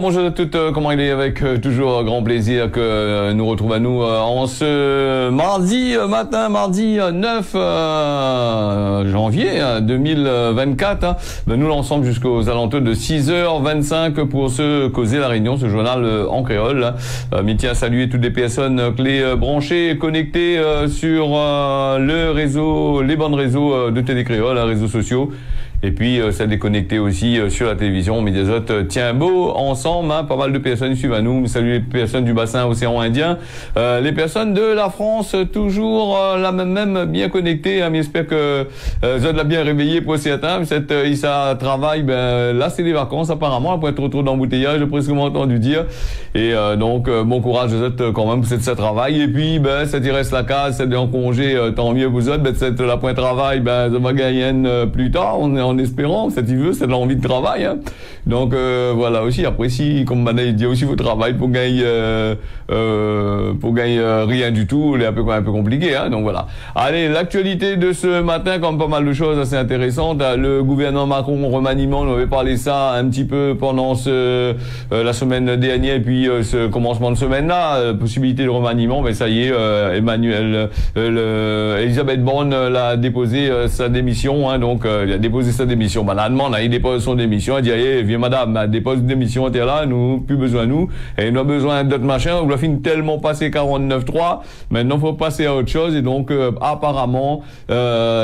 bonjour à toutes, comment il est avec toujours grand plaisir que nous retrouvons à nous en ce mardi 9 janvier 2024. Hein. Ben, nous l'ensemble jusqu'aux alentours de 6h25 pour se causer la réunion, ce journal en créole. Mais tiens, saluer toutes les personnes clés branchées, connectées sur le réseau, les bandes réseaux de Télé Créole, réseaux sociaux. Et puis, ça déconnecté aussi sur la télévision. Mediazote tient beau ensemble. Hein, pas mal de personnes suivent à nous. Salut les personnes du bassin océan Indien. Les personnes de la France, toujours la même bien connectées. Hein, mais j'espère que Zod l'a bien réveillé pour certains. Cette Issa travaille, ben là c'est les vacances apparemment. Après trop d'embouteillage, j'ai presque entendu dire. Et donc, bon courage Zod quand même pour cette travail. Et puis, ben ça t'y reste la case, c'est en congé, tant mieux pour Zod. Ben cette la point travail, ben ça va gagner plus tard. On est en espérant, ça t'y veut, c'est de l'envie de travail. Hein. Donc voilà aussi, après si, comme Manaï dit aussi, vous travaillez pour gagner rien du tout, c'est un peu compliqué. Hein. Donc voilà. Allez, l'actualité de ce matin, comme pas mal de choses assez intéressantes. Le gouvernement Macron remaniement, on avait parlé ça un petit peu pendant la semaine dernière, et puis ce commencement de semaine-là, possibilité de remaniement, mais ça y est, Elisabeth Borne l'a déposé sa démission. Hein, donc il a déposé sa démission. Ben, la demande, il dépose son démission. Il dit, allez, viens madame, dépose une démission, t'es là, nous, plus besoin de nous. Et nous avons besoin d'autres machins. On doit finir tellement passer 49.3. Maintenant, faut passer à autre chose. Et donc, apparemment,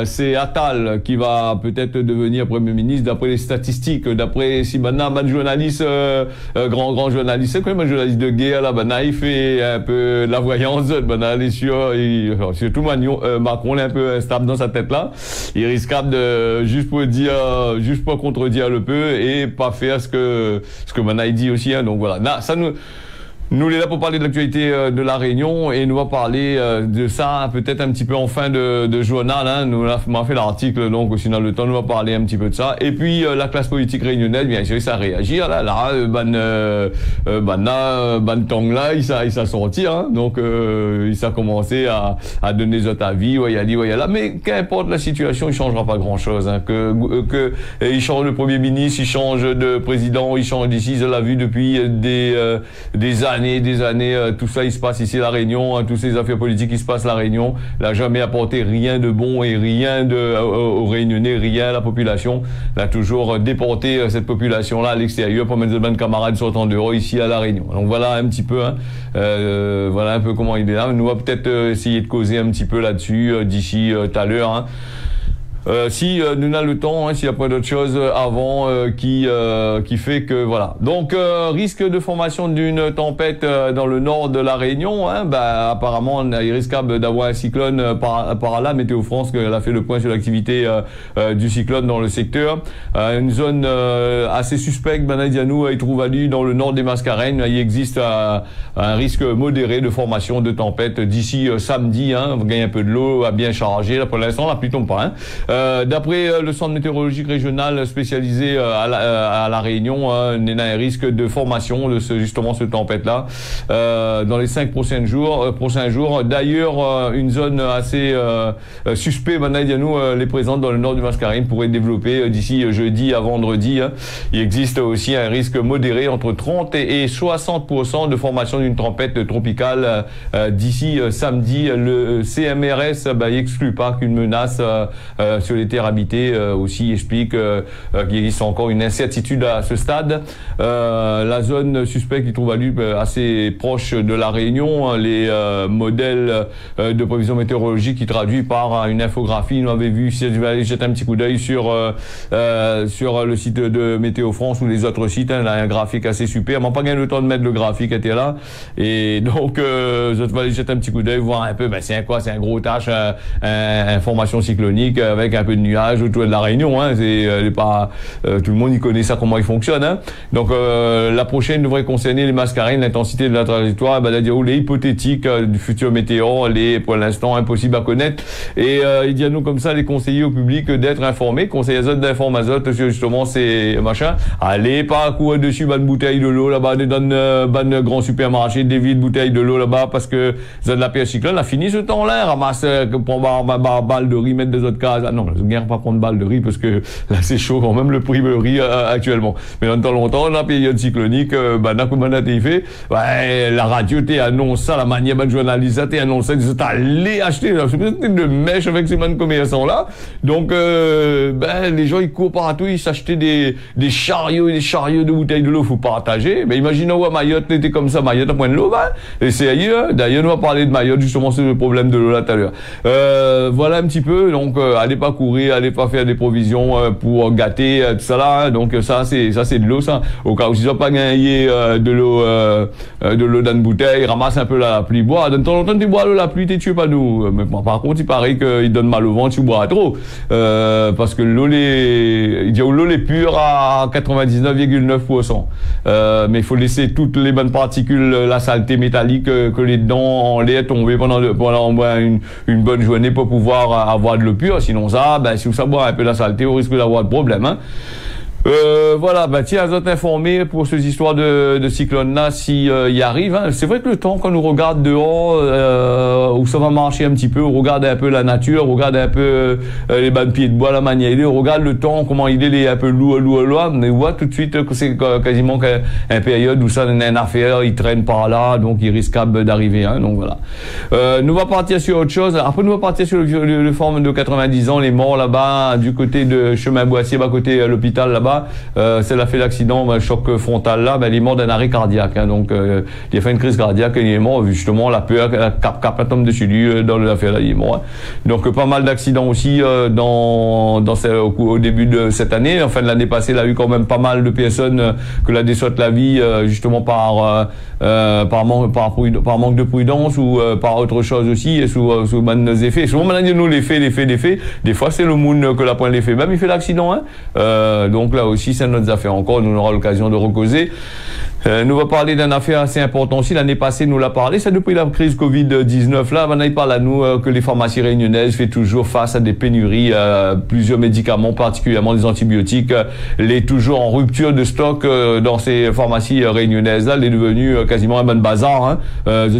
c'est Attal qui va peut-être devenir Premier ministre d'après les statistiques. D'après, si maintenant, un journaliste, grand journaliste, c'est quand même un journaliste de guerre, là, ben, il fait un peu la voyance, ben, il est sûr, surtout Macron, il est un peu instable dans sa tête là. Il risque de, juste pour contredire le peu et pas faire ce que Manaï dit aussi. Hein, donc voilà. Là, ça nous est là pour parler de l'actualité de la Réunion et nous va parler de ça peut-être un petit peu en fin de journal. Hein. Nous avons fait l'article, donc aussi dans le temps, nous va parler un petit peu de ça. Et puis la classe politique réunionnaise, bien sûr, ça réagit. Ban Tong là, il s'est sorti. Hein. Donc il s'est commencé à donner des autres avis. Ouais, il a dit, ouais, là. Mais qu'importe la situation, il changera pas grand-chose. Hein. Il change de premier ministre, il change de président, il change d'ici. Je l'ai vu depuis des années, tout ça il se passe ici à La Réunion, hein, toutes ces affaires politiques qui se passent à La Réunion, n'a jamais apporté rien de bon et rien aux Réunionnais, rien à la population, il a toujours déporté cette population-là à l'extérieur pour mettre de camarades sortant d'euros ici à La Réunion. Donc voilà un petit peu, hein, voilà un peu comment il est là. Nous va peut-être essayer de causer un petit peu là-dessus d'ici tout à l'heure. Hein. Si nous avons le temps, hein, s'il n'y a pas d'autre chose avant qui fait que voilà. Donc risque de formation d'une tempête dans le nord de la Réunion. Hein, bah, apparemment, il est risquable d'avoir un cyclone par là. Météo France elle a fait le point sur l'activité du cyclone dans le secteur. Une zone assez suspecte, Banadianou et Trouvalu dans le nord des Mascareignes. Il existe un risque modéré de formation de tempête d'ici samedi. Hein, on va gagner un peu de l'eau à bien charger. Là, pour l'instant, la pluie tombe pas. Hein. D'après le centre météorologique régional spécialisé à la Réunion, il y a un risque de formation de ce tempête-là dans les 5 prochains jours. D'ailleurs, une zone assez suspecte, maintenant, les présente dans le nord du Mascareignes pourrait développer d'ici jeudi à vendredi. Hein. Il existe aussi un risque modéré entre 30 et 60% de formation d'une tempête tropicale d'ici samedi. Le CMRS exclut pas qu'une menace sur les terres habitées aussi explique qu'il existe encore une incertitude à ce stade. La zone suspecte qui trouve à lui assez proche de la Réunion. Les modèles de prévision météorologique qui traduit par une infographie. Nous avons vu, si vous allez jeter un petit coup d'œil sur le site de Météo France ou les autres sites, hein, là, un graphique assez super. On n'a pas gagné le temps de mettre le graphique était là. Et donc, vous allez jeter un petit coup d'œil, voir un peu, c'est un gros tâche, information cyclonique avec un peu de nuages autour de la Réunion. Hein, c'est pas tout le monde y connaît ça, comment il fonctionne. Hein. Donc la prochaine devrait concerner les Mascareignes, l'intensité de la trajectoire, les hypothétiques du futur météo, les pour l'instant impossible à connaître. Et il dit à nous comme ça les conseillers au public d'être informés, conseiller azote d'informazote sur justement ces machins. Allez pas courir dessus une bouteille de l'eau là-bas, dans grand supermarché, des vides bouteilles de l'eau là-bas parce que ça de la pire cyclone a fini ce temps-là, ramasse pour balle de riz, mettre des autres cases. non, je ne gagne pas prendre balle de riz parce que là c'est chaud quand même le prix de riz actuellement. Mais dans le temps longtemps, la période cyclonique, comment on a fait, la radio t'a annoncé ça, la manière de journaliste t'a annoncé, t'as allé acheter de mèche avec ces commerçants là. Donc les gens ils courent partout, ils s'achetaient des chariots et des chariots de bouteilles de l'eau, faut partager. Mais imaginez où Mayotte était comme ça, Mayotte à point de l'eau, et c'est ailleurs. D'ailleurs, on va parler de Mayotte justement sur le problème de l'eau là tout à l'heure. Voilà un petit peu. Donc allez pas courir, allez pas faire des provisions pour gâter tout ça là. Hein. Donc ça c'est de l'eau ça. Au cas où si tu n'as pas gagné de l'eau dans une bouteille, ramasse un peu la pluie, bois. De temps en temps tu bois l'eau la pluie, tu tues pas nous. Mais par contre il paraît qu'il donne mal au ventre, tu bois trop. Parce que l'eau est pure à 99,9%. Mais il faut laisser toutes les bonnes particules, la saleté métallique que les dents en l'air tomber pendant une bonne journée pour pouvoir avoir de l'eau pure. Sinon ça, si vous savez boire un peu la saleté, vous risquez d'avoir de problèmes. Hein. Voilà, tiens, vous êtes informés pour ces histoires de cyclone là, si y arrive. Hein. C'est vrai que le temps, quand on regarde dehors, où ça va marcher un petit peu, on regarde un peu la nature, on regarde un peu les bancs de pieds de bois, la manière il est, on regarde le temps, comment il est un peu lourd, mais on voit tout de suite que c'est quasiment une période où ça n'est une affaire, il traîne par là, donc il risque d'arriver. Hein, donc voilà. Nous va partir sur autre chose. Après, nous va partir sur le forme de 90 ans, les morts là-bas, du côté de Chemin Boissier, côté l'hôpital là-bas. C'est fait l'accident, choc frontal là, il est mort d'un arrêt cardiaque. Hein, donc il a fait une crise cardiaque et il est mort justement la peur, la tombe dessus lui dans l'affaire là, il est mort. Hein. Donc pas mal d'accidents aussi au début de cette année. En fin de l'année passée, il a eu quand même pas mal de personnes que la déçoit la vie justement par manque de prudence ou par autre chose aussi et sous nos effets. Souvent maintenant nous les faits. Des fois c'est le monde que la pointe les fait. Même il fait l'accident. Hein. Donc là aussi, c'est notre affaire encore. Nous aurons l'occasion de recauser. Nous va parler d'une affaire assez importante aussi. L'année passée, nous l'a parlé. C'est depuis la crise Covid-19. Là, maintenant, il parle à nous que les pharmacies réunionnaises font toujours face à des pénuries, plusieurs médicaments, particulièrement des antibiotiques. Les toujours en rupture de stock dans ces pharmacies réunionnaises. Là, elle est devenue quasiment un bon bazar. Hein.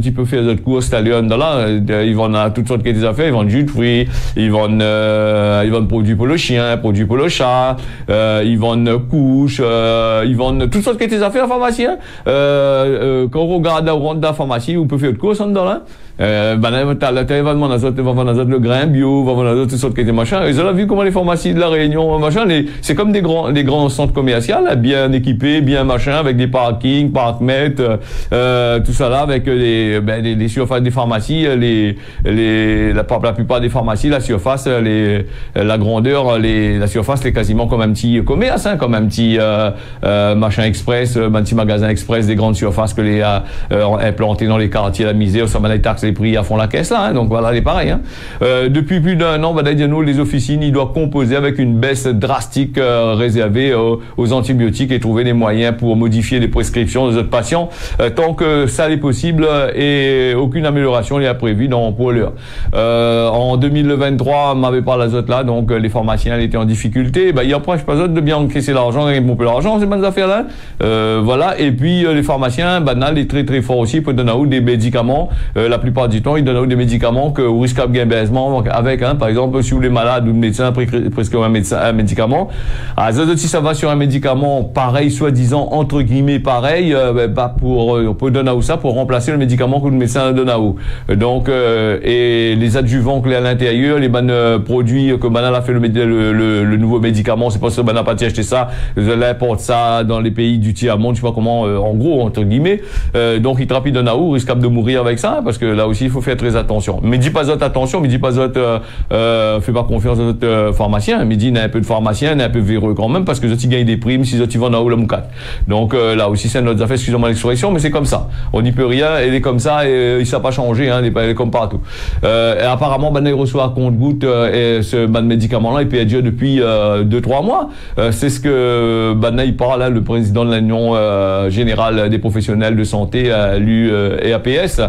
Tu peux faire des courses, t'as là. Ils vendent toutes sortes de affaires. Ils vendent jus de fruits. Ils vendent produits pour le chien, produits pour le chat. Ils vendent couches. Ils vendent toutes sortes de affaires en pharmacie. Quand on regarde dans la pharmacie, on peut faire de courses en dedans là. T'as vendre le grain bio, va vendre toutes sortes de machins. Et vous avez vu comment les pharmacies de la Réunion, machin, c'est comme des grands centres commerciaux, là, bien équipés, bien machin, avec des parkings, parkmètres, tout ça là, avec les surfaces des pharmacies, la plupart des pharmacies, la surface, la grandeur, la surface, c'est quasiment comme un petit commerce, hein, comme un petit machin express, un petit magasin express des grandes surfaces que les implantés dans les quartiers, la misère, ça m'a les taxes, les prix à fond la caisse là, hein, donc voilà, c'est pareil. Hein. Depuis plus d'un an, les officines, ils doivent composer avec une baisse drastique réservée aux antibiotiques et trouver des moyens pour modifier les prescriptions des autres patients, tant que ça est possible et aucune amélioration n'est prévue pour l'heure. En 2023, on m'avait parlé d'azote là, donc les pharmaciens étaient en difficulté. Il n'empêche pas de bien encaisser l'argent, gagner un peu l'argent, ces bonnes affaires là. Voilà, et puis les pharmaciens, là, est très très fort aussi pour donner des médicaments. La plupart du temps, ils donnent des médicaments que vous risquez de gagner baissement avec, hein, par exemple, si vous êtes malade ou le médecin prescrit un médicament. Si ça va sur un médicament pareil, soi-disant, entre guillemets, pareil, pour donner ça, pour remplacer le médicament que le médecin donne à vous. Donc, et les adjuvants qu'il y a à l'intérieur, les produits que Banal a fait le nouveau médicament, c'est pas ça, Banal n'a pas acheté ça, elle importe ça dans les pays du tiers-monde, je sais pas comment, en gros, entre guillemets. Donc, il trappe, il donne à vous, risque de mourir avec ça, parce que là aussi, il faut faire très attention. Mais dis pas attention, mais dis pas fais pas confiance à notre pharmacien. Mais dis, il y a un peu de pharmacien, il y a un peu véreux quand même, parce que ils gagnent des primes si ils vendent à ou la moucate. Donc, là aussi, c'est notre affaire, excusez-moi l'expression, mais c'est comme ça. On n'y peut rien, elle est comme ça, et il s'est pas changé, hein, elle est comme partout. Et apparemment, il reçoit à compte-goutte, ce médicament-là, il peut être depuis 2-3 mois. C'est ce que, il parle, là, le président de l'Union Générale des professionnels de santé, l'UEAPS,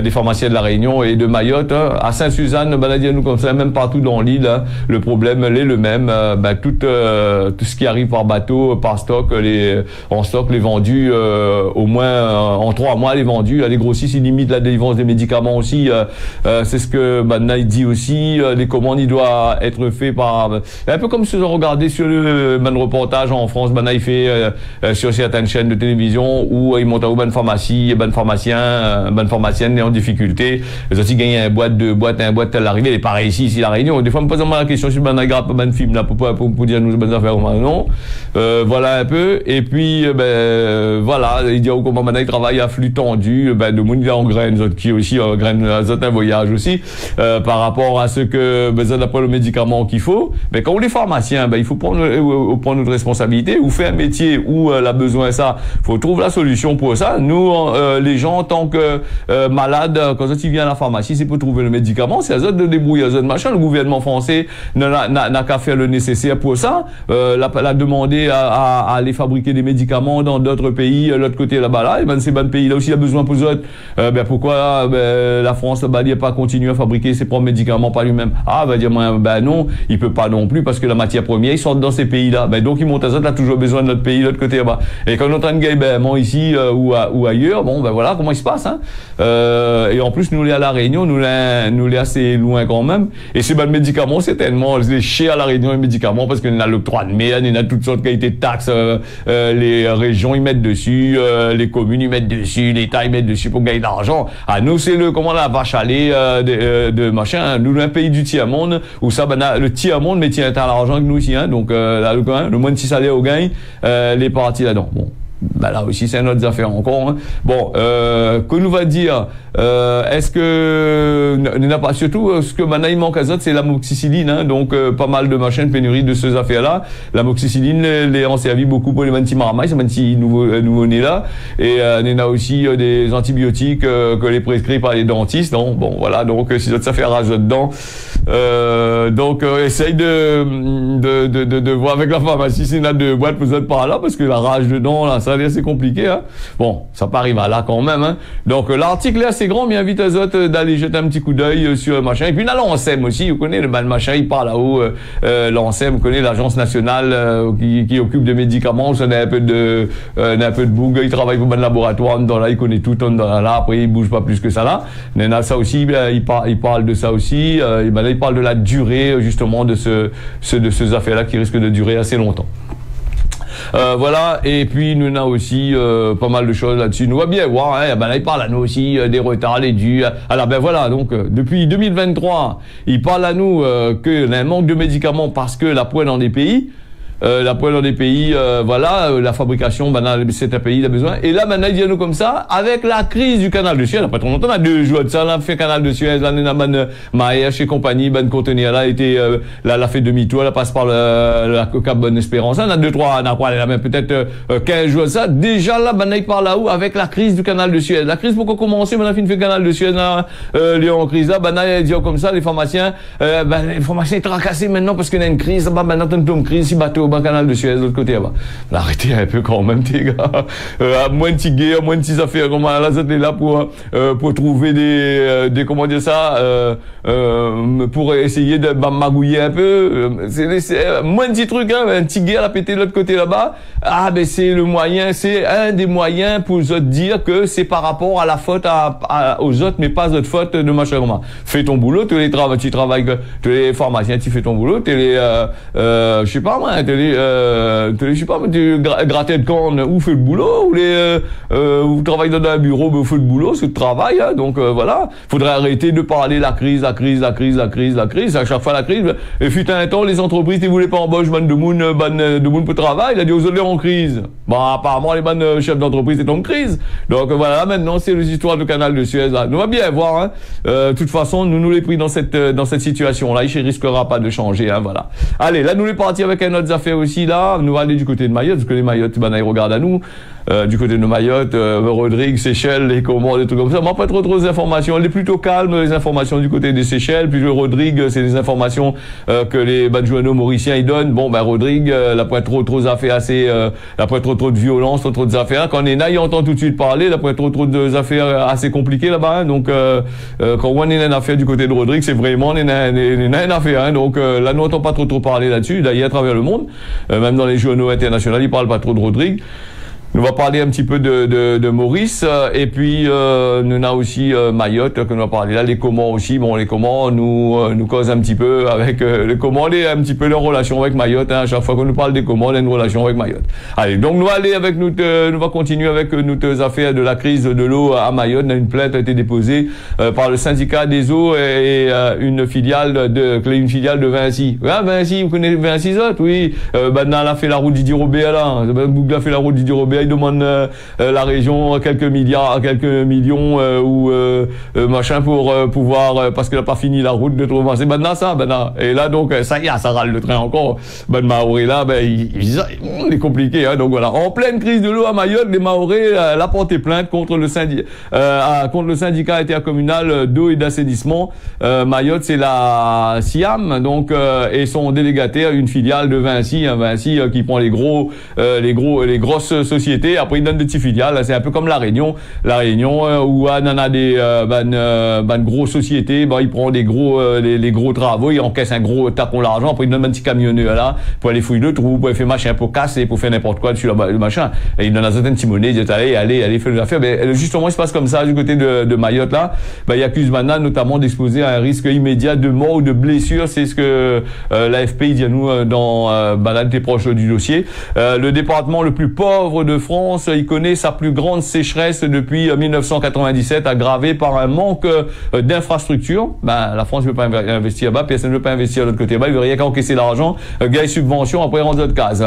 des pharmaciens pharmaciens de la Réunion et de Mayotte. Hein. À Sainte-Suzanne, ben, nous comme ça, même partout dans l'île, hein, le problème est le même. Tout ce qui arrive par bateau, par stock, en stock, les vendus, au moins en 3 mois, les vendus, les grossistes, ils limitent la délivrance des médicaments aussi. C'est ce que il dit aussi. Les commandes, ils doivent être faits par... un peu comme si vous regardez sur le reportage en France, il fait sur certaines chaînes de télévision où il monte à une pharmacie, pharmacienne est en difficulté. Les autres, ils gagnent un boîte, à l'arrivée. Et pareil ici, la Réunion. Des fois, on me pose la question si il grappe un film là pour dire nous bonnes affaires. Non. Voilà un peu. Et puis, voilà, il dit comment maintenant il travaille à flux tendu. De monde il est en graines, autres qui aussi en graines, un voyage aussi, par rapport à ce que besoin d'après le médicament qu'il faut. Mais quand on est pharmacien, il faut prendre notre responsabilité, ou faire un métier où la besoin ça, faut trouver la solution pour ça. Nous, les gens, en tant que malades, quand ils viennent à la pharmacie, c'est pour trouver le médicament, c'est à eux de débrouiller, à eux de machin. Le gouvernement français n'a qu'à faire le nécessaire pour ça. La demander à aller fabriquer des médicaments dans d'autres pays, l'autre côté là-bas là, et ces bons pays là aussi il y a besoin pour eux. Pourquoi la France n'a pas continué à fabriquer ses propres médicaments par lui-même? Non, il peut pas non plus parce que la matière première ils sortent dans ces pays-là. Donc ils montent à ça, là toujours besoin de notre pays, l'autre côté là-bas. Et quand on entend une ici ou ailleurs, voilà comment il se passe. Hein. Et en plus nous les à la Réunion, nous les assez loin quand même. Et ces bons médicaments c'est tellement cher à la Réunion les médicaments parce qu'on a l'octroi de mer, il y a toutes sortes de qualités de taxes. Les régions ils mettent dessus, les communes ils mettent dessus, l'État ils mettent dessus pour gagner de l'argent. À nous c'est la vache à lait de machin. Nous un pays du tiers monde où ça le tiers monde mais tient à l'argent que nous aussi. Hein. Donc le moins de 6 salaires au gain, les parties là-dedans. Bon. Là aussi c'est une autre affaire encore. Hein. Bon, que nous va dire est-ce que n'a pas surtout ce que maintenant il manque à ça c'est l'amoxicilline. Hein. Donc pas mal de machines pénurie de ces affaires là. L'amoxicilline les ont servi beaucoup pour les petits marmailles, ces petits nouveau-nés là. Et il y a aussi des antibiotiques que les prescrits par les dentistes. Donc, bon voilà, donc si ça fait rage dedans. Donc essaye de voir avec la pharmacie s'il y en a 2 boîtes peut-être par là parce que la rage dedans là ça c'est compliqué. Hein. Bon, ça pas arrive à là quand même. Hein. Donc l'article est assez grand, mais invite les autres d'aller jeter un petit coup d'œil sur le machin. Et puis là l'ANSEM aussi, vous connaissez le machin, il part là-haut. L'ANSEM, vous connaissez l'agence nationale qui occupe des médicaments. Ça n'a un peu de bougue. Il travaille pour un laboratoire dans là, il connaît tout dans là. Après il bouge pas plus que ça là. Mais là ça aussi, il parle de ça aussi. Là, il parle de la durée justement de ces affaires-là qui risquent de durer assez longtemps. Voilà, et puis nous on a aussi pas mal de choses là-dessus. Nous va bien voir, hein, là il parle à nous aussi des retards, les dus. Alors voilà, donc depuis 2023, il parle à nous qu'il y a un manque de médicaments parce que la poêle dans des pays. La fabrication, c'est un pays, il a besoin. Et là, maintenant, il vient nous comme ça, avec la crise du canal de Suez. Après trop longtemps, on a 2 jours de ça, là, on fait canal de Suez, là, on a Maersk et compagnie, conteneur, là, là, fait demi-tour, là, passe par la Cap Bonne Espérance. On a 2-3, on a peut-être 15 jours de ça. Déjà, là, il parle là-haut, avec la crise du canal de Suez. La crise, pourquoi commencer, maintenant, il fait le canal de Suez, là, les en crise, là, il dit comme ça, les pharmaciens sont tracassés maintenant parce qu'il y a une crise, maintenant, t'as une crise, si bateau, canal de Suez de l'autre côté là-bas. Arrêtez un peu quand même, les gars. À moins de guerre, moins de petites affaires, comme là, vous êtes là pour trouver des comment dire ça, pour essayer de magouiller un peu. C'est moins de petits trucs, hein, un petit guerre à péter de l'autre côté là-bas. C'est le moyen, c'est un des moyens pour eux dire que c'est par rapport à la faute aux autres, mais pas notre faute de machin. Fais ton boulot, tu travailles, tu es pharmacien, tu fais ton boulot, je sais pas moi, je sais pas, tu gratter de corne ou fais le boulot, ou travaille dans un bureau, mais fais le boulot, c'est le travail, hein, donc voilà. Faudrait arrêter de parler la crise. À chaque fois la crise. Et fut un temps, les entreprises, ils voulaient pas embaucher de monde pour travail, il a dit aux autres en crise. Apparemment, les bonnes chefs d'entreprise étaient en crise. Donc voilà, maintenant, c'est les histoires du canal de Suez, là. Nous va bien voir, hein. De toute façon, nous les pris dans cette situation-là, il ne risquera pas de changer, hein, voilà. Allez, là, nous les partis avec un autre affaire. affaires aussi là, nous allons aller du côté de Mayotte, parce que les Mayotte, ben, ils regardent à nous. Du côté de Mayotte, Rodrigue, Seychelles, les Comores, des trucs comme ça. Moi, pas trop d'informations. Elle est plutôt calme, les informations du côté des Seychelles. Puis le Rodrigue, c'est des informations que les journaux mauriciens ils donnent. Bon, ben Rodrigue, la pas trop affaires assez, la pas trop de violence, trop d'affaires. Quand on est là, il entend tout de suite parler. La pas trop d'affaires assez compliquées là-bas. Hein. Donc, quand on est une affaire du côté de Rodrigue, c'est vraiment une affaire. Hein. Donc, là, nous n'entend pas trop parler là-dessus. D'ailleurs, à travers le monde, même dans les journaux internationaux, ils parlent pas trop de Rodrigue. On va parler un petit peu de Maurice, et puis nous avons aussi Mayotte que nous va parler là, les Comores aussi. Bon, les Comores nous causent un petit peu avec les Comores, un petit peu leur relation avec Mayotte. Hein, à chaque fois qu'on nous parle des Comores, on a une relation avec Mayotte. Allez, donc nous va continuer avec nos affaires de la crise de l'eau à Mayotte. Une plainte a été déposée par le syndicat des eaux et une filiale de Vinci. Ah, Vinci, vous connaissez Vinci Zot? Oui. Badna a fait la route Didier Robert là. Bougla a fait la route Didier Robert. Il demande la région quelques millions ou machin pour pouvoir parce qu'elle n'a pas fini la route de trouver. C'est maintenant ça, maintenant. Et là donc ça y est, ça râle le train encore. Ben Maoré là, ben il est compliqué. Hein, donc voilà, en pleine crise de l'eau à Mayotte, les Maoré l'a porté plainte contre le syndicat intercommunal d'eau et d'assainissement. Mayotte, c'est la SIAM, donc et son délégataire, une filiale de Vinci, hein, Vinci qui prend les grosses sociétés. Après, ils donnent des petits filiales. C'est un peu comme La Réunion. La Réunion, où on a des grosses sociétés. Ben, ils prennent les gros travaux. Ils encaissent un gros tapon l'argent. Après, ils donnent un petit camionneur là pour aller fouiller le trou, pour aller faire machin, pour casser, pour faire n'importe quoi dessus le machin. Et ils donnent à certaines petits monnaies. Ils disent, allez, faire des affaires. Ben, justement, il se passe comme ça du côté de Mayotte là. Ben, ils accusent maintenant notamment d'exposer à un risque immédiat de mort ou de blessure. C'est ce que l'AFP dit à nous dans t'es proche du dossier. Le département le plus pauvre de France, il connaît sa plus grande sécheresse depuis 1997, aggravée par un manque d'infrastructures. Ben, la France ne veut pas investir là-bas, personne ne veut pas investir de l'autre côté. Ben, il veut rien qu'à encaisser l'argent, gagner subvention, après rendre d'autres cases.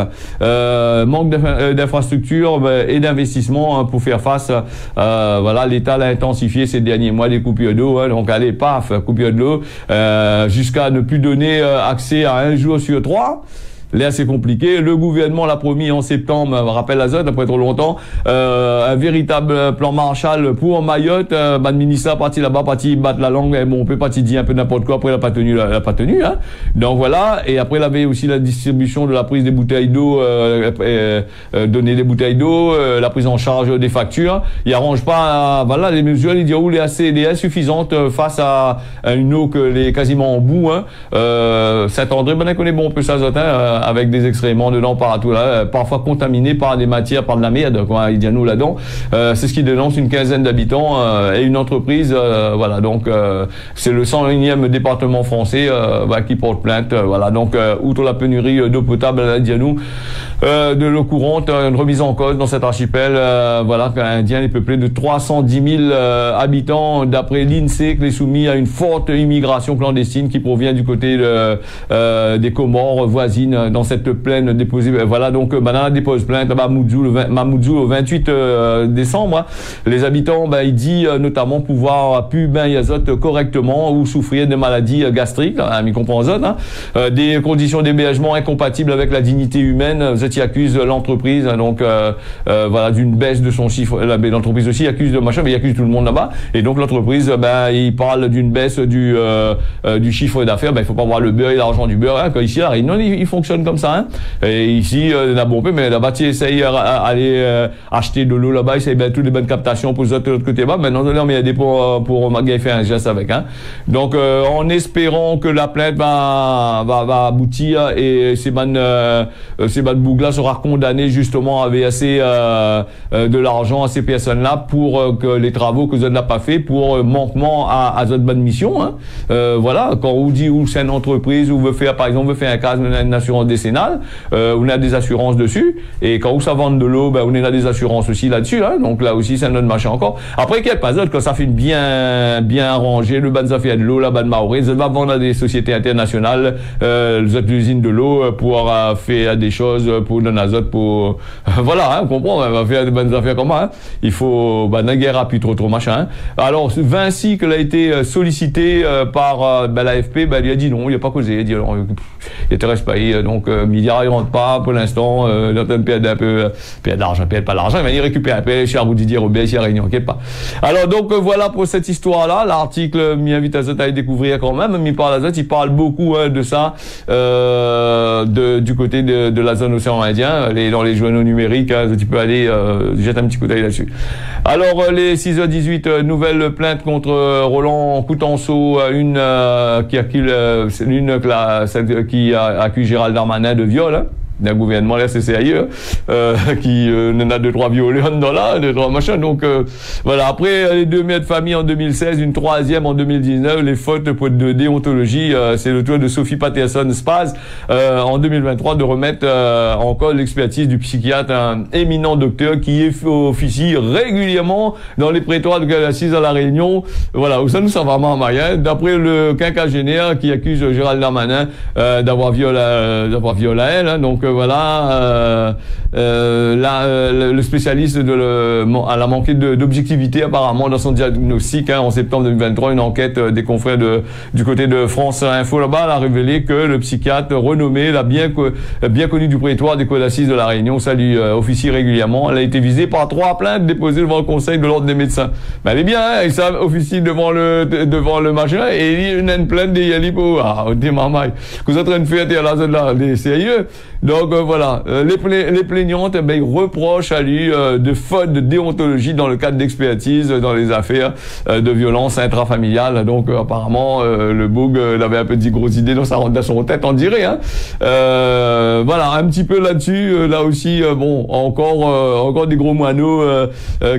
Manque d'infrastructures et d'investissement pour faire face. Voilà, l'État l'a intensifié ces derniers mois les coupures d'eau. Hein, donc allez, paf, coupure de l'eau, jusqu'à ne plus donner accès à 1 jour sur 3. Là, c'est compliqué. Le gouvernement l'a promis en septembre, rappelle Azote, après trop longtemps, un véritable plan Marshall pour Mayotte. Le ministre parti là-bas, parti battre la langue. Bon, on peut pas dire un peu n'importe quoi. Après, il n'a pas tenu, hein. Donc voilà. Et après, il avait aussi la distribution de la prise des bouteilles d'eau, donner des bouteilles d'eau, la prise en charge des factures. Il arrange pas, voilà, les mesures, il dit, où les insuffisantes face à une eau que les quasiment en bout, hein. Saint-André, ben, on connaît bon un peu ça, Azote, hein, avec des excréments dedans partout là, parfois contaminés par des matières, par de la merde, quoi, il dit à nous là-dedans. C'est ce qui dénonce une quinzaine d'habitants et une entreprise, voilà, donc c'est le 101e département français qui porte plainte, voilà, donc outre la pénurie d'eau potable, il dit à nous, de l'eau courante, une remise en cause dans cet archipel, voilà, indien est peuplé de 310 000 habitants, d'après l'INSEE, qui est soumis à une forte immigration clandestine qui provient du côté des Comores voisines. Dans cette plaine déposée, voilà, donc Banana dépose plainte à Mamoudzou le 28 décembre. Hein. Les habitants, il dit notamment pouvoir pu azote correctement ou souffrir de maladies gastriques, hein, il comprend azote, hein. Des conditions d'hébergement incompatibles avec la dignité humaine. Zeti accuse l'entreprise, hein, donc voilà, d'une baisse de son chiffre. L'entreprise aussi accuse de machin, mais il accuse tout le monde là-bas. Et donc l'entreprise, il parle d'une baisse du chiffre d'affaires. Il faut pas voir le beurre et l'argent du beurre. Hein, ici, là, non, il fonctionne comme ça, hein. Et ici, la bombe, mais là-bas, tu essayes d'aller acheter de l'eau là-bas, essaye toutes les bonnes captations pour les autres de l'autre côté là-bas. Maintenant, mais il y a des pour faire un geste avec, hein. Donc, en espérant que la plainte va aboutir et ces Bougla sera condamné justement avec assez de l'argent à ces personnes-là pour que les travaux que Zod n'a pas fait pour manquement à Zod bonne mission, hein. Voilà, quand on dit où c'est une entreprise où veut faire, par exemple, veut faire un cas d'une assurance décennale, on a des assurances dessus, et quand ça vend de l'eau, on a des assurances aussi là-dessus, hein. Donc là aussi, c'est un autre machin encore. Après, qu'il n'y ait pas d'autre, quand ça fait bien arrangé, le ban ça fait de l'eau, la ban maoré, ça va vendre à des sociétés internationales, les usines de l'eau pour faire des choses pour donner azote pour voilà, hein, on comprend, on va faire des bonnes affaires comme ça, hein. Il faut la guerre a plus trop machin, hein. Alors Vinci, qu'elle a été sollicité par l'AFP, il a dit non, il a pas causé, il a dit alors il intéresse pas, donc milliards il rentre pas pour l'instant, l'automne perd un peu perd d'argent, perd pas l'argent, mais il récupère un peu chez Didier Robert, chez Réunion, inquiète pas. Alors donc voilà pour cette histoire là, l'article m'y invite à découvrir quand même, il parle beaucoup de ça du côté de la zone océan Indien, dans les journaux numériques, hein, tu peux aller jeter un petit coup d'œil là-dessus. Alors les 6h18, nouvelle plainte contre Roland Coutenceau, celle qui accuse Gérald Darmanin de viol, hein, d'un gouvernement, la CCAE, qui en a 2-3 violés dans là, 2-3 machins. Donc voilà, après les 2 mères de famille en 2016, une 3e en 2019, les fautes de déontologie, c'est le tour de Sophie Patterson-Spaz en 2023 de remettre en cause l'expertise du psychiatre, un éminent docteur qui officie régulièrement dans les prétoires de Galassis à La Réunion. Voilà, où ça nous sert vraiment à rien. D'après le quinquagénaire qui accuse Gérald Darmanin d'avoir violé elle, hein, donc voilà, le spécialiste elle a manqué d'objectivité apparemment dans son diagnostic, hein. En septembre 2023, une enquête des confrères du côté de France Info là-bas a révélé que le psychiatre renommé, bien connu du prétoire des cours d'assises de La Réunion, ça lui officie régulièrement. Elle a été visée par 3 plaintes déposées devant le Conseil de l'ordre des médecins. Mais elle est bien, hein, et ça officie devant le machin, et il y a une plainte des Yalipo. Ah, des mamailles. Vous êtes en train de faire à la zone là, des sérieux. Donc voilà, les plaignantes, ils reprochent à lui de faute de déontologie dans le cadre d'expertise dans les affaires de violence intrafamiliale. Donc apparemment, le boug avait un peu de grosses idées dans son tête, on dirait, hein. Voilà, un petit peu là-dessus, là aussi, bon, encore des gros moineaux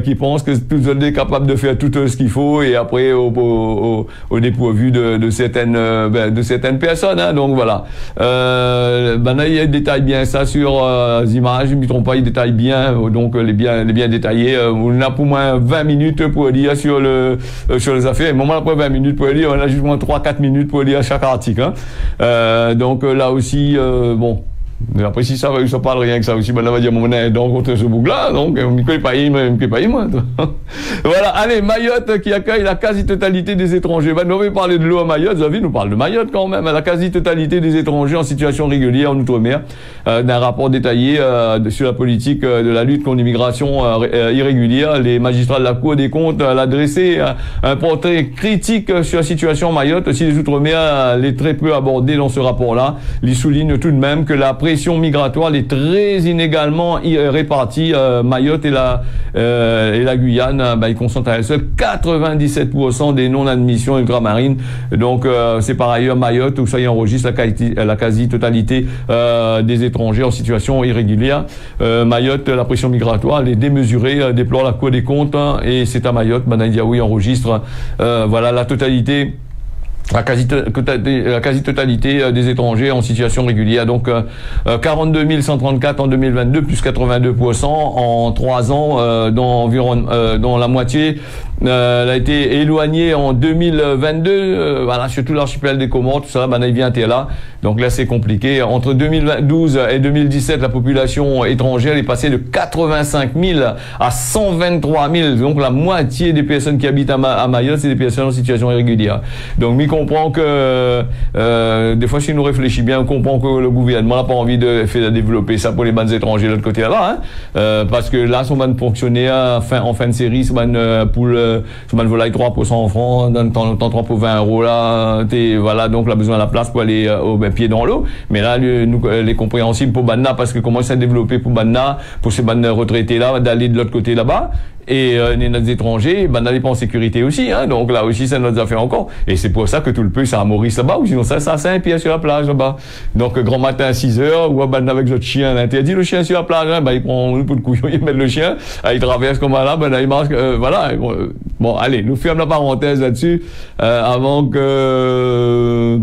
qui pensent que tout le monde est capable de faire tout ce qu'il faut, et après au dépourvu de certaines personnes, hein. Donc voilà, il détaille bien ça sur les images, je ne me trompe pas, il détaille bien, donc les bien détaillés. On a pour moins 20 minutes pour lire sur les affaires, et moment après 20 minutes pour lire, on a juste moins 3-4 minutes pour lire chaque article, hein. Donc là aussi, bon. Mais après, si ça parle rien que ça aussi, on va dire, mon donc contre ce bouc-là, donc, moi. Voilà, allez, Mayotte qui accueille la quasi-totalité des étrangers. On va parler de l'eau à Mayotte, Zavi nous parle de Mayotte quand même, la quasi-totalité des étrangers en situation régulière en Outre-mer, d'un rapport détaillé sur la politique de la lutte contre l'immigration irrégulière. Les magistrats de la Cour des comptes l'a dressé un portrait critique sur la situation à Mayotte. Si les Outre-mer les très peu abordés dans ce rapport-là, ils soulignent tout de même que la pression migratoire est très inégalement répartie. Mayotte et la Guyane, ils concentrent à elles seules 97% des non-admissions ultramarines. Donc c'est par ailleurs Mayotte où ça y enregistre la quasi-totalité des étrangers en situation irrégulière. Mayotte, la pression migratoire, elle est démesurée, déplore la Cour des comptes, hein, et c'est à Mayotte, Madame Diaoui enregistre voilà la totalité. La quasi-totalité des étrangers en situation régulière. Donc 42 134 en 2022, plus 82% en 3 ans, dont la moitié elle a été éloignée en 2022, voilà, surtout l'archipel des Comores, tout ça, il vient là. Donc là, c'est compliqué. Entre 2012 et 2017, la population étrangère est passée de 85 000 à 123 000. Donc la moitié des personnes qui habitent à Mayotte, c'est des personnes en situation irrégulière. Donc, on comprend que, des fois, si nous réfléchissons bien, on comprend que le gouvernement n'a pas envie de développer ça pour les bandes étrangers de l'autre côté là-bas, hein. Parce que là, son ban fonctionnaire en fin de série, son ban poule, son ban volaille 3% en francs, dans 3 pour 20 € là, voilà, donc là, besoin de la place pour aller au pied dans l'eau. Mais là, les compréhensibles pour Banna, parce que comment ça a développé pour Banna, pour ces bandes retraités là, d'aller de l'autre côté là-bas. Et les étrangers, n'allaient pas en sécurité aussi, hein. Donc là aussi, c'est notre affaire encore. Et c'est pour ça que tout le peu, c'est à Maurice là-bas, ou sinon ça à Saint-Pierre sur la plage là-bas. Donc grand matin à 6h, ou avec votre chien, interdit le chien sur la plage, hein. Il prend un peu de couillon, il met le chien, il traverse comme là, il marche, voilà. Bon, allez, nous fermons la parenthèse là-dessus, avant que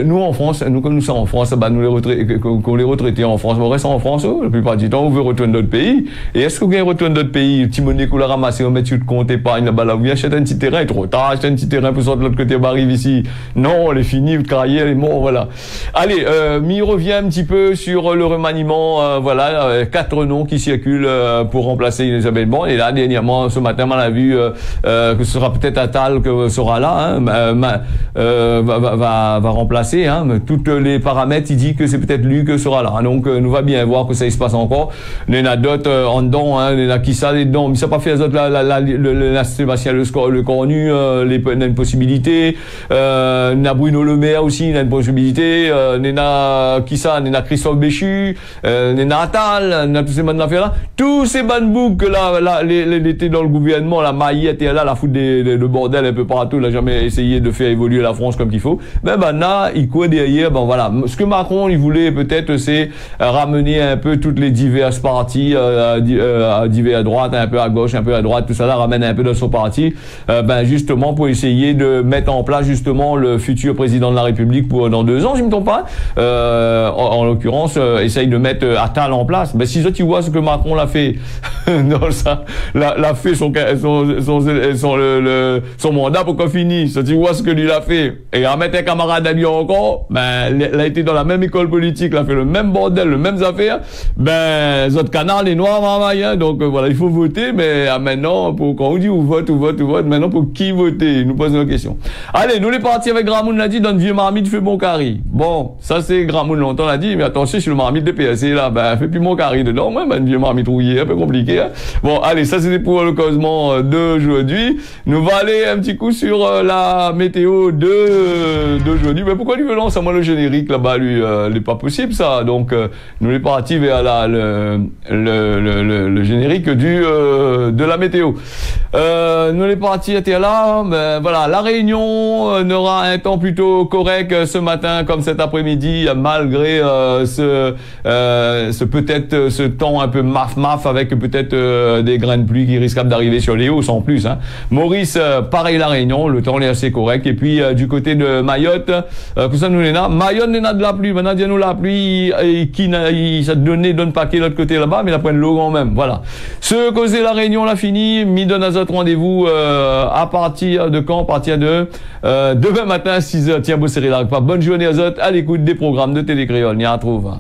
nous en France, comme nous sommes en France, les retraités en France, on reste en France, la plupart du temps, on veut retourner dans notre pays. Et est-ce qu'on retourne dans notre pays, Timon monnaie qu'on l'a ramassé, on met sur le compte épargne là-bas, là, oui, achète un petit terrain, trop tard, achète un petit terrain pour sortir de l'autre côté, on arrive ici. Non, elle est finie, votre carrière, elle est morte, voilà. Allez, m'y revient un petit peu sur le remaniement, voilà, 4 noms qui circulent pour remplacer Elisabeth Borne. Et là, dernièrement, ce matin, on a vu que ce sera peut-être Attal que sera là, hein, va remplacer, hein, mais tous les paramètres, il dit que c'est peut-être lui que sera là. Hein, donc, nous va bien voir que ça se passe encore. Il y en a d'autres en dedans, hein, il y en a qui ça dedans, mais ça pas fait les autres, la Sébastien le Cornu, il y a une possibilité. Il y a Bruno Le Maire aussi, il y a une possibilité. Il y a qui ça, il y a Christophe Béchu, il y a Attal, il y a tous ces bonnes affaires là. Tous ces bonnes boucles là, l'été dans le gouvernement, la maillette est là, la foutre de bordel un peu partout, il n'a jamais essayé de faire évoluer la France comme qu'il faut. Ben là, il court derrière, ben voilà. Ce que Macron, il voulait peut-être, c'est ramener un peu toutes les diverses partis, divers à droite, un peu à gauche, un peu à droite, tout ça là, ramène un peu dans son parti, ben justement pour essayer de mettre en place justement le futur président de la République pour dans 2 ans, je ne me trompe pas. En l'occurrence, essaye de mettre Attal en place. Ben si tu vois ce que Macron l'a fait, non ça, l'a fait son mandat pour qu'on finisse. Si tu vois ce que lui l'a fait et à mettre un camarade à lui encore, ben il a été dans la même école politique, il a fait le même bordel, les mêmes affaires. Ben les autres canards, les noirs, hein, donc voilà, il faut voter, mais maintenant pour quand on dit ou vote, maintenant pour qui voter, il nous pose une question. Allez, nous les partis avec Gramoun l'a dit dans le vieux marmite fait bon carré. Bon, ça c'est Gramoun longtemps l'a dit, mais attention sur le marmite de PSC là, ben fait plus mon carré dedans, ouais, ben vieux marmite rouillé, un peu compliqué. Hein. Bon, allez, ça c'était pour le causement d'aujourd'hui. Nous va aller un petit coup sur la météo d'aujourd'hui. Mais pourquoi lui lance à moi le générique là-bas, lui, n'est pas possible ça. Donc nous les partis vers le générique de la météo. Nous les partis étaient là, ben voilà, la Réunion aura un temps plutôt correct ce matin comme cet après-midi, malgré peut-être ce temps un peu maf avec peut-être des grains de pluie qui risquent d'arriver sur les hauts sans plus. Hein. Maurice, pareil la Réunion, le temps est assez correct. Et puis du côté de Mayotte, pour ça nous là, Mayotte n'a de la pluie, maintenant nous la pluie qui ça donne paquet de l'autre côté là-bas, mais ils prennent l'eau quand même. Voilà. Ce causé la Réunion l'a fini, mis donne à notre rendez-vous à partir de quand? À partir de demain matin 6h. Tiens, vous serez là. Bonne journée à vous à l'écoute des programmes de Télé Créole. On y retrouve.